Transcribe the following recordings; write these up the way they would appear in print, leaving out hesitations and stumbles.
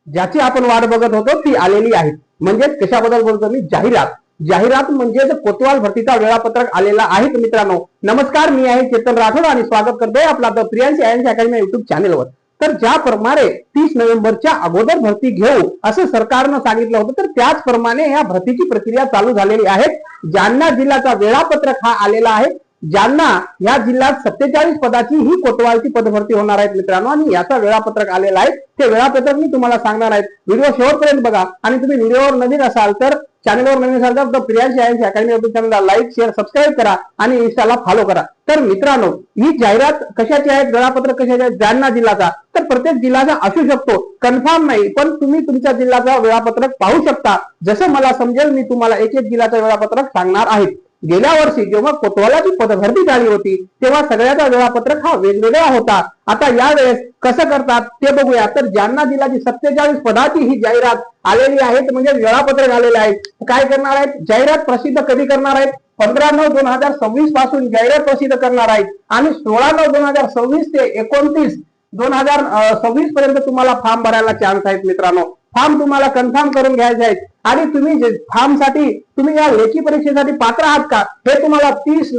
ज्याची आपण वाट बघत होतो ती आलेली आहे. म्हणजे कशाबद्दल बोलतो मी? जाहिरात. जाहिरात म्हणजे कोतवाल भरतीचा वेळापत्रक आलेला आहे मित्रांनो. नमस्कार, मी आहे चेतन राठोड आणि स्वागत करतोय आपला the Priyansh ions academy YouTube चॅनेलवर. तर ज्याप्रमाणे 30 नोव्हेंबरच्या अगोदर भरती घेऊ असं सरकारनं सांगितलं होतं, तर त्याचप्रमाणे या भरतीची प्रक्रिया चालू झालेली आहे. जालना जिल्ह्याचा वेळापत्रक हा आलेला आहे. ज्यांना या जिल्ह्यात 47 पदाची ही कोतवालची पदभरती होणार आहेत मित्रांनो, आणि याचा वेळापत्रक आलेला आहे. ते वेळापत्रक मी तुम्हाला सांगणार आहे. व्हिडिओ शेवटपर्यंत बघा आणि तुम्ही व्हिडिओवर नवीन असाल तर चॅनलवर नवीन असाल तर प्रियांश आयन्स अकॅडमी युट्यूब चॅनलला लाईक, शेअर, सबस्क्राईब करा आणि इंस्टाला फॉलो करा. तर मित्रांनो, ही जाहिरात कशाची आहे, वेळापत्रक कशाचे आहे? जालना जिल्ह्याचा. तर प्रत्येक जिल्ह्याचा असू शकतो, कन्फर्म नाही, पण तुम्ही तुमच्या जिल्ह्याचा वेळापत्रक पाहू शकता. जसं मला समजेल मी तुम्हाला एक एक जिल्ह्याचं वेळापत्रक सांगणार आहे. गेल्या वर्षी जेव्हा कोतवालाची पदभरती झाली होती तेव्हा सगळ्याचा वेळापत्रक हा वेगवेगळा होता. आता यावेळेस कसं करतात ते बघूया. तर जालना जिल्ह्याची 47 पदाची ही जाहिरात आलेली आहे, म्हणजे वेळापत्रक आलेले आहे. काय करणार आहेत? जाहिरात प्रसिद्ध कधी करणार आहेत? 15/9/2026 पासून जाहिरात प्रसिद्ध करणार आहेत आणि 16/9/2026 ते 29/2026 पर्यंत तुम्हाला फॉर्म भरायला चान्स आहेत मित्रांनो. फॉर्म तुम्हाला कन्फर्म करून घ्यायचे आहेत आणि तुम्ही फॉर्म साठी तुम्ही या लेखी परीक्षेसाठी पात्र आहात का हे तुम्हाला 30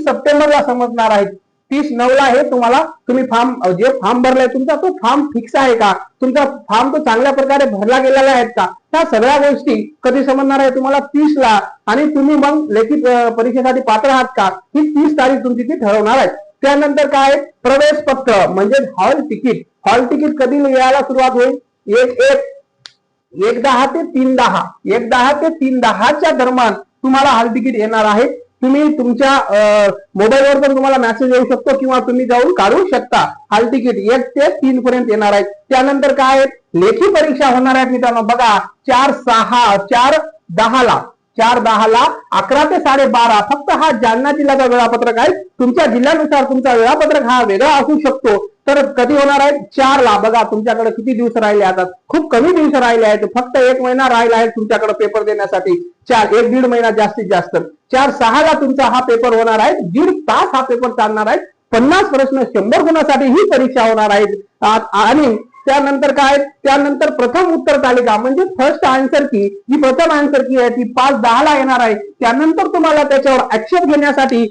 सप्टेंबरला समजणार आहे. 30/9 हे तुम्हाला तुम्ही जे फॉर्म भरलाय तुमचा तो फॉर्म फिक्स आहे का, तुमचा फॉर्म तो चांगल्या प्रकारे भरला गेलेला आहे का, त्या सगळ्या गोष्टी कधी समजणार आहे तुम्हाला 30ला. आणि तुम्ही मग लेखी परीक्षेसाठी पात्र आहात का ही 30 तारीख तुमची ती ठरवणार आहे. त्यानंतर काय? प्रवेश पत्र म्हणजे हॉल तिकीट. हॉल तिकीट कधी यायला सुरुवात होईल? 1/10 ते 3/10 1/10 ते 3/10च्या दरम्यान तुम्हाला हॉल तिकीट येणार आहे. तुम्ही तुमच्या मोबाईलवर पण तुम्हाला मेसेज येऊ शकतो किंवा तुम्ही जाऊन काढू शकता. हॉल तिकीट 1 ते 3 पर्यंत येणार आहे. त्यानंतर काय? लेखी परीक्षा होणार आहे मित्रांनो. बघा 4/10ला 11 ते 12:30 फक्त हा जालना जिल्ह्याचा वेळापत्रक आहे. तुमच्या जिल्ह्यानुसार तुमचा वेळापत्रक हा वेगळा असू शकतो. तर कधी होणार आहे? 4ला. बघा तुमच्याकडे किती दिवस राहिले? आता खूप कमी दिवस राहिले आहेत, फक्त 1 महिना राहिला आहे तुमच्याकडे पेपर देण्यासाठी. 1-1.5 महिना जास्तीत जास्त. 4/6ला तुमचा हा पेपर होणार आहे. 1.5 तास हा पेपर चालणार आहे. 50 प्रश्न 100 गुणासाठी ही परीक्षा होणार आहे. आणि त्यानंतर काय? त्यानंतर प्रथम उत्तर तालिका म्हणजे फर्स्ट आन्सर की, जी प्रथम आन्सर की आहे ती 5/10ला येणार आहे. त्यानंतर तुम्हाला त्याच्यावर अक्षर घेण्यासाठी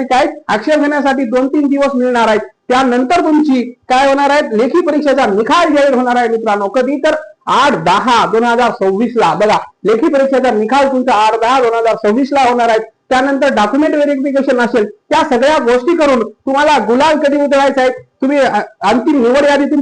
काय? अक्षर घेण्यासाठी 2-3 दिवस मिळणार आहेत. त्यानंतर तुमची काय होणार आहे? लेखी परीक्षेचा निकाल जाहीर होणार आहे मित्रांनो. कधी? तर 8/10/2026ला. बघा लेखी परीक्षेचा निकाल तुमचा 8/10/2026ला होणार आहे. त्यानंतर डॉक्युमेंट व्हेरिफिकेशन असेल. त्या सगळ्या गोष्टी करून तुम्हाला गुलाल कधी उधळायचा आहे? तुम्ही अंतिम निवड यादीतून